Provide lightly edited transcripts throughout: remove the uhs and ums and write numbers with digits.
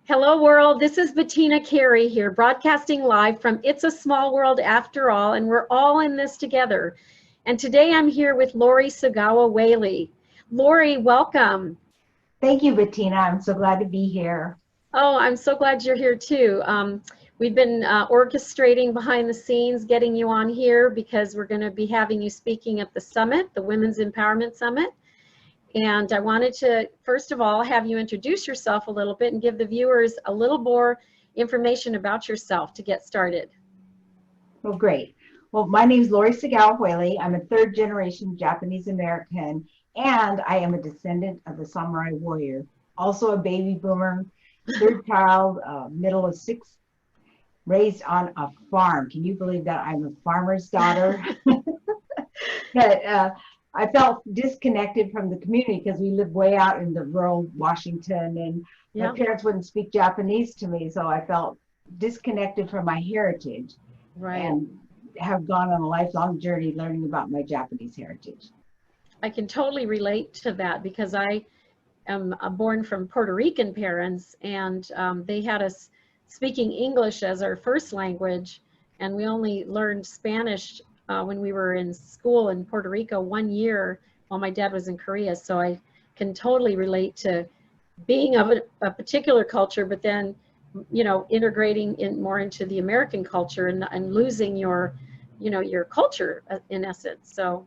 Hello world, this is Bettina Carey here, broadcasting live from It's a Small World After All, and we're all in this together. And today I'm here with Tsugawa Whaley. Lori, welcome. Thank you, Bettina. I'm so glad to be here. Oh, I'm so glad you're here too. We've been orchestrating behind the scenes, getting you on here because we're going to be having you speaking at the summit, the Women's Empowerment Summit. And I wanted to, first of all, have you introduce yourself a little bit and give the viewers a little more information about yourself to get started. Well, great. Well, my name is Tsugawa Whaley. I'm a third generation Japanese American, and I am a descendant of the samurai warrior. Also a baby boomer, third child, middle of six, raised on a farm. Can you believe that I'm a farmer's daughter? But I felt disconnected from the community because we lived way out in the rural Washington, and my parents wouldn't speak Japanese to me, so I felt disconnected from my heritage. Right. And have gone on a lifelong journey learning about my Japanese heritage. I can totally relate to that because I am born from Puerto Rican parents, and they had us speaking English as our first language, and we only learned Spanish when we were in school in Puerto Rico 1 year while my dad was in Korea. So I can totally relate to being of a particular culture, but then, you know, integrating in more into the American culture and losing your, you know, your culture in essence. So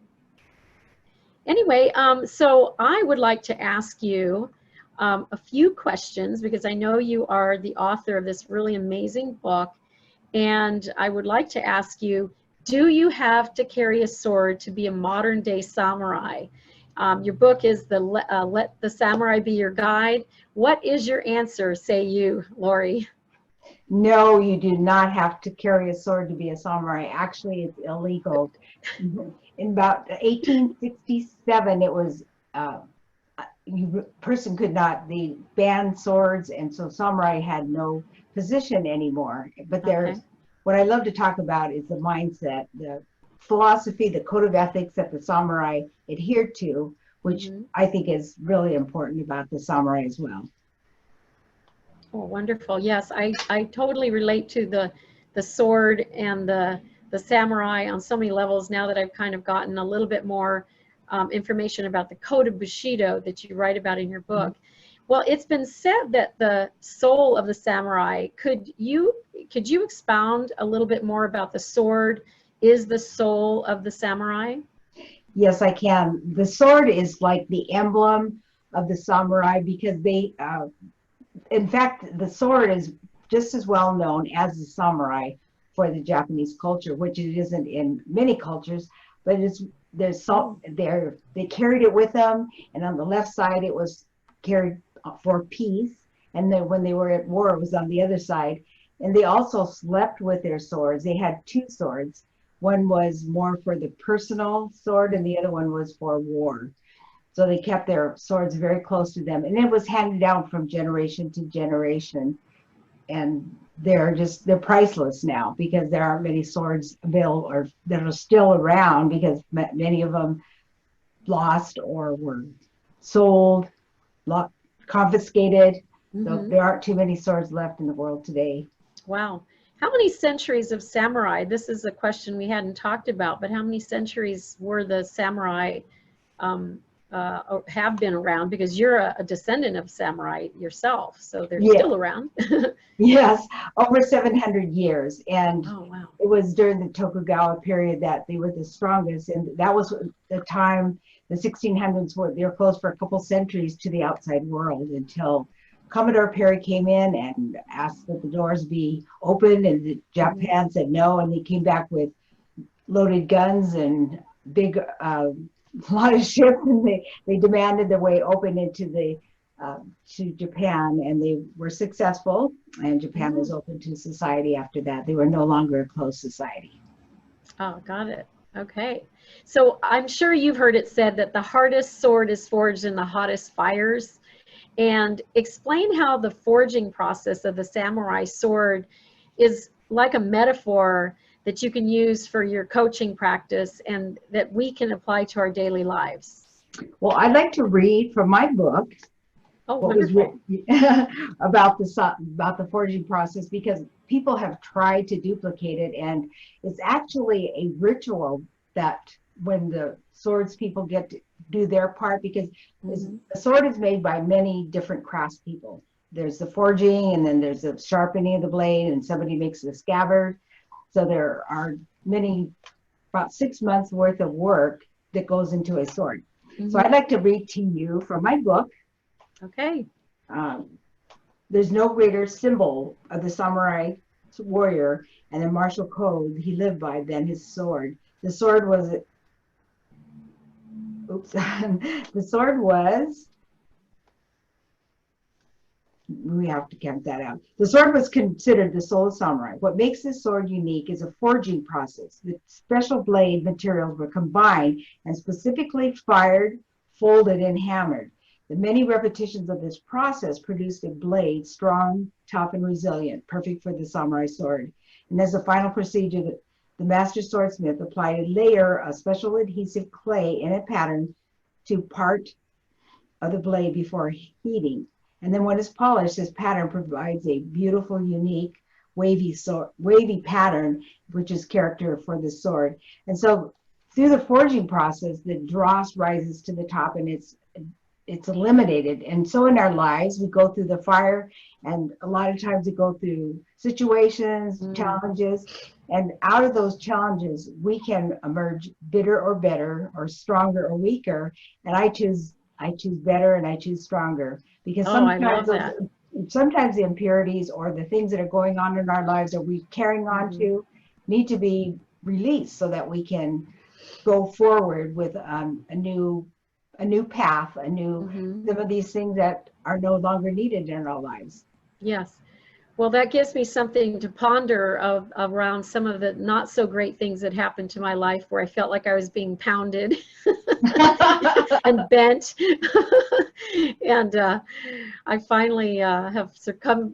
anyway, so I would like to ask you a few questions because I know you are the author of this really amazing book. And I would like to ask you, do you have to carry a sword to be a modern day samurai? Your book is Let the Samurai Be Your Guide. What is your answer, say you, Lori? No, you do not have to carry a sword to be a samurai. Actually, it's illegal. In about 1867, it was, person could not, they banned swords, and so samurai had no position anymore. But there's, what I love to talk about is the mindset, the philosophy, the code of ethics that the samurai adhered to, which I think is really important about the samurai as well. Oh, wonderful. Yes, I totally relate to the sword and the samurai on so many levels now that I've kind of gotten a little bit more information about the code of Bushido that you write about in your book. Well, it's been said that the soul of the samurai, could you expound a little bit more about the sword is the soul of the samurai? Yes, I can. The sword is like the emblem of the samurai because they, in fact, the sword is just as well known as the samurai for the Japanese culture, which it isn't in many cultures, but they carried it with them, and on the left side it was carried for peace, and then when they were at war it was on the other side. And they also slept with their swords. They had two swords. One was more for the personal sword and the other one was for war. So they kept their swords very close to them, and it was handed down from generation to generation. And they're priceless now because there aren't many swords available or that are still around because many of them lost or were sold, confiscated. So there aren't too many swords left in the world today. Wow. How many centuries of samurai? This is a question we hadn't talked about, but how many centuries were the samurai have been around? Because you're a descendant of samurai yourself, so they're still around. Yes, over 700 years. And wow. It was during the Tokugawa period that they were the strongest. And that was the time, the 1600s, they were closed for a couple centuries to the outside world until Commodore Perry came in and asked that the doors be open, and Japan said no, and they came back with loaded guns and big, a lot of ships, and they demanded the way open into the to Japan, and they were successful, and Japan was open to society after that. They were no longer a closed society. Oh, got it. Okay. So I'm sure you've heard it said that the hardest sword is forged in the hottest fires. And explain how the forging process of the samurai sword is like a metaphor that you can use for your coaching practice and that we can apply to our daily lives. Well, I'd like to read from my book, Oh, what was wonderful. written about the forging process, because people have tried to duplicate it, and it's actually a ritual that when the swords people get to do their part, because Mhm. the sword is made by many different craftspeople. There's the forging, and then there's the sharpening of the blade, and somebody makes the scabbard. So there are many, about 6 months worth of work that goes into a sword. So I'd Mhm. like to read to you from my book. Okay. Um, there's no greater symbol of the samurai warrior and the martial code he lived by than his sword. The sword was, oops, the sword was, we have to count that out. The sword was considered the soul of samurai. What makes this sword unique is a forging process. The special blade materials were combined and specifically fired, folded, and hammered. The many repetitions of this process produced a blade strong, tough, and resilient, perfect for the samurai sword. And as a final procedure, the master swordsmith applied a layer of special adhesive clay in a pattern to part of the blade before heating. And then when it's polished, this pattern provides a beautiful, unique, wavy pattern, which is character for the sword. And so through the forging process, the dross rises to the top, and it's eliminated. And so in our lives, we go through the fire, and a lot of times we go through situations, challenges, and out of those challenges, we can emerge bitter or better, or stronger or weaker. And I choose better, and I choose stronger, because Oh, I love that. sometimes the impurities or the things that are going on in our lives that we're carrying on Mhm. to need to be released so that we can go forward with a new path, Mhm. some of these things that are no longer needed in our lives. Yes. Well, that gives me something to ponder around some of the not so great things that happened to my life, where I felt like I was being pounded and bent. And I finally have succumbed,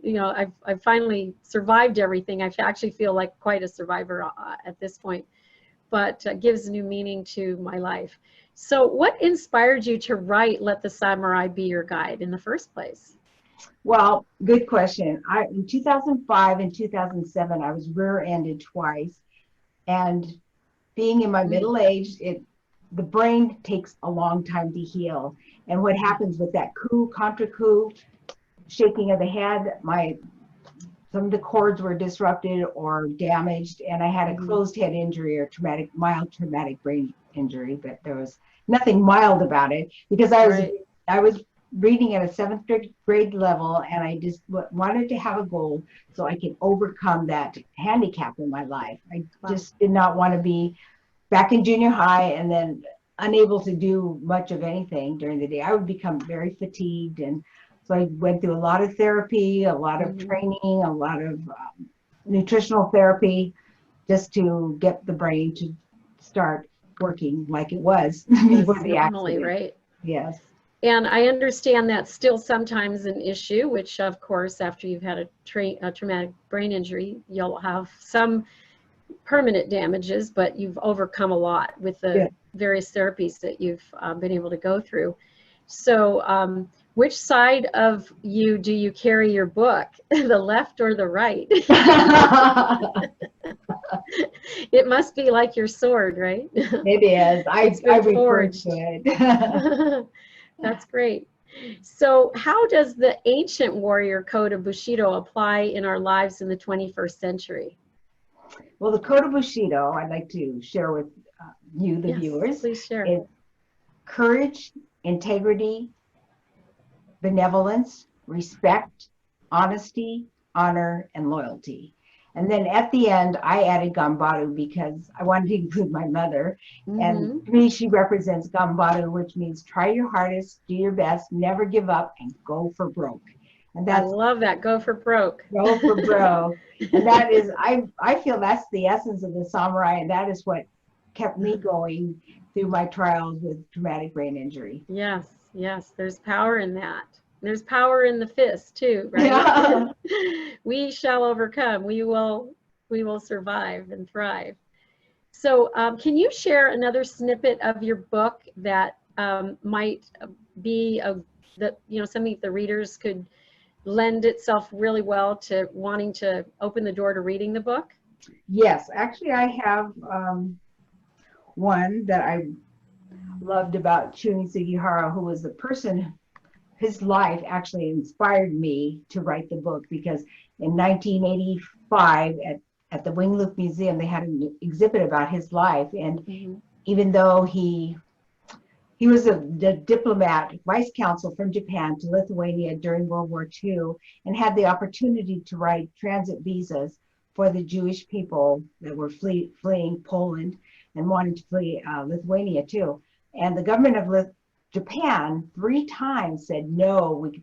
I've finally survived everything. I actually feel like quite a survivor at this point, but gives new meaning to my life. So what inspired you to write Let the Samurai Be Your Guide in the first place? Well, good question. In 2005 and 2007, I was rear-ended twice, and being in my Mm. middle age, the brain takes a long time to heal. And what happens with that coup, contra coup, shaking of the head, some of the cords were disrupted or damaged, and I had a Mhm. closed head injury, or mild traumatic brain injury, but there was nothing mild about it, because Right. I was reading at a seventh grade level, and I just wanted to have a goal so I could overcome that handicap in my life. I Wow. just did not want to be back in junior high and then unable to do much of anything during the day. I would become very fatigued, and so I went through a lot of therapy, a lot of Mhm. training, a lot of nutritional therapy, just to get the brain to start working like it was before Just the normally, accident. right? Yes. And I understand that's still sometimes an issue, which of course, after you've had a traumatic brain injury, you'll have some permanent damages, but you've overcome a lot with the Yeah. various therapies that you've been able to go through. So which side of you do you carry your book, the left or the right? It must be like your sword, right? It is. It's I been refer to forged. it. That's great. So how does the ancient warrior code of Bushido apply in our lives in the 21st century? Well, the code of Bushido, I'd like to share with you, the Yes, viewers, please share. is courage, integrity, benevolence, respect, honesty, honor, and loyalty. And then at the end, I added Gambaru because I wanted to include my mother. And Mm-hmm. to me, she represents Gambaru, which means try your hardest, do your best, never give up, and go for broke. And I that's love that. Go for broke. go for broke. And that is, I feel that's the essence of the samurai, and that is what kept me going through my trials with traumatic brain injury. Yes, yes, there's power in that. There's power in the fist too, right? Yeah. We shall overcome. We will survive and thrive. So, can you share another snippet of your book that might be that, you know, something the readers could lend itself really well to wanting to open the door to reading the book? Yes, actually I have one that I loved about Ginny Sugihara, who was the person, his life actually inspired me to write the book, because in 1985 at the Wing-Luke Museum, they had an exhibit about his life. And even though he was the diplomat, vice consul from Japan to Lithuania during World War II, and had the opportunity to write transit visas for the Jewish people that were fleeing Poland and wanted to flee Lithuania too. And the government of Japan 3 times said, no, we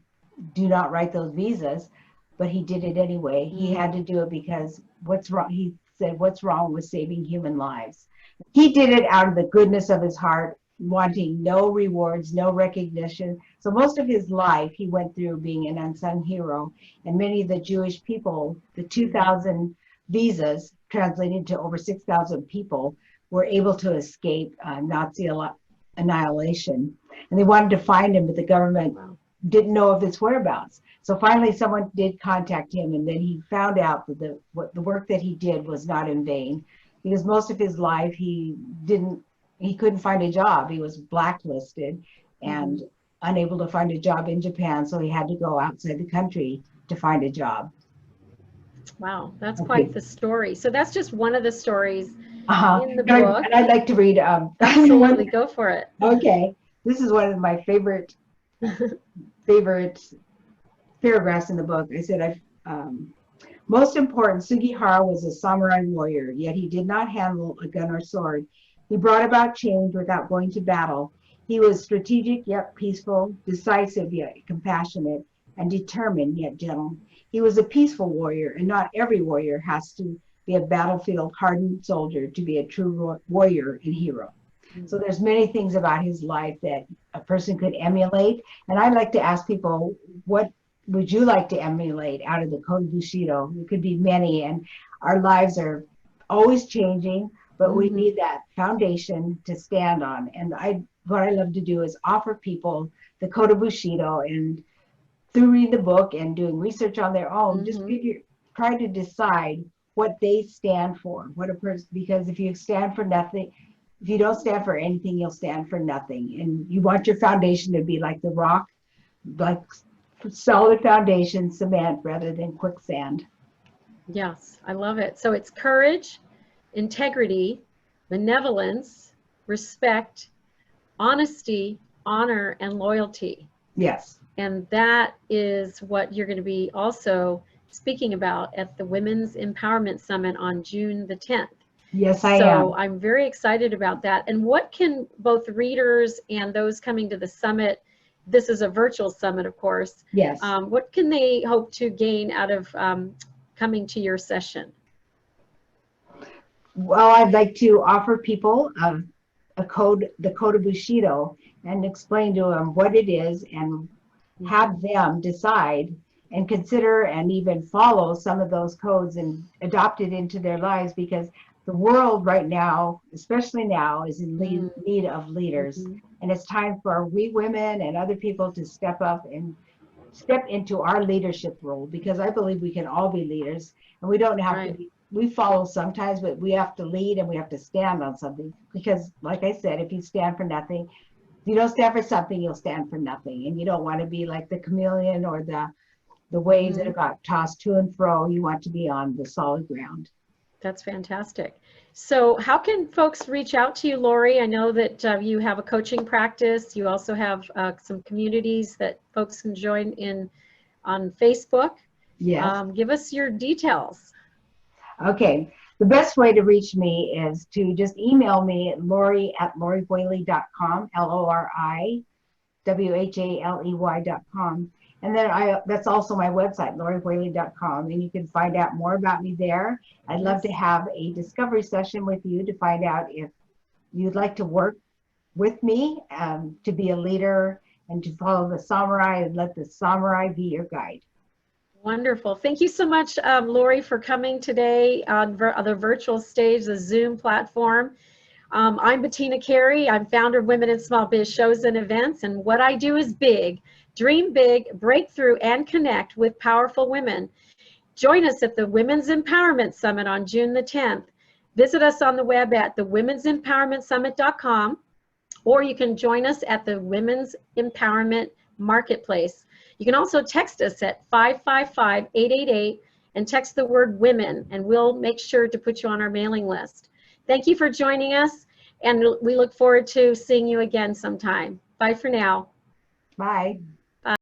do not write those visas, but he did it anyway. He had to do it because what's wrong? He said, what's wrong with saving human lives? He did it out of the goodness of his heart, wanting no rewards, no recognition. So most of his life, he went through being an unsung hero. And many of the Jewish people, the 2,000 visas translated to over 6,000 people, were able to escape Nazi annihilation. And they wanted to find him, but the government didn't know of his whereabouts. So finally someone did contact him, and then he found out that the work that he did was not in vain, because most of his life he couldn't find a job. He was blacklisted and unable to find a job in Japan, so he had to go outside the country to find a job. Wow, that's quite the story. So that's just one of the stories in the book. And I'd like to read absolutely go for it. Okay, this is one of my favorite paragraphs in the book. I said, most important, Sugihara was a samurai warrior, yet he did not handle a gun or sword. He brought about change without going to battle. He was strategic yet peaceful, decisive yet compassionate, and determined yet gentle. He was a peaceful warrior, and not every warrior has to be a battlefield hardened soldier to be a true warrior and hero. So there's many things about his life that a person could emulate. And I'd like to ask people, what would you like to emulate out of the Code of Bushido? It could be many, and our lives are always changing, but we need that foundation to stand on. And what I love to do is offer people the Code of Bushido, and through reading the book and doing research on their own, just try to decide what they stand for. What a person, because if you stand for nothing, if you don't stand for anything, you'll stand for nothing. And you want your foundation to be like the rock, like solid foundation, cement, rather than quicksand. Yes, I love it. So it's courage, integrity, benevolence, respect, honesty, honor, and loyalty. Yes. And that is what you're going to be also speaking about at the Women's Empowerment Summit on June the 10th. Yes, I am. So I'm very excited about that. And what can both readers and those coming to the summit, this is a virtual summit, of course. Yes. What can they hope to gain out of coming to your session? Well, I'd like to offer people the Code of Bushido, and explain to them what it is, and have them decide and consider and even follow some of those codes and adopt it into their lives, because the world right now, especially now, is in need of leaders. And it's time for we women and other people to step up and step into our leadership role, because I believe we can all be leaders, and we don't have to be, we follow sometimes, but we have to lead, and we have to stand on something. Because like I said, if you stand for nothing, if you don't stand for something, you'll stand for nothing. And you don't want to be like the chameleon or the waves that have got tossed to and fro. You want to be on the solid ground. That's fantastic. So how can folks reach out to you, Lori? I know that you have a coaching practice. You also have some communities that folks can join in on Facebook. Yes. Give us your details. Okay. The best way to reach me is to just email me at lori@loriwhaley.com, LORIWHALEY.com. And then that's also my website, loriwhaley.com, and you can find out more about me there. I'd love to have a discovery session with you to find out if you'd like to work with me to be a leader and to follow the samurai, and let the samurai be your guide. Wonderful. Thank you so much, Lori, for coming today on the virtual stage, the Zoom platform. I'm Bettina Carey. I'm founder of Women in Small Biz Shows and Events, and what I do is big. Dream big, break through, and connect with powerful women. Join us at the Women's Empowerment Summit on June the 10th. Visit us on the web at thewomens'empowermentsummit.com, or you can join us at the Women's Empowerment Marketplace. You can also text us at 555-888 and text the word women, and we'll make sure to put you on our mailing list. Thank you for joining us, and we look forward to seeing you again sometime. Bye for now. Bye.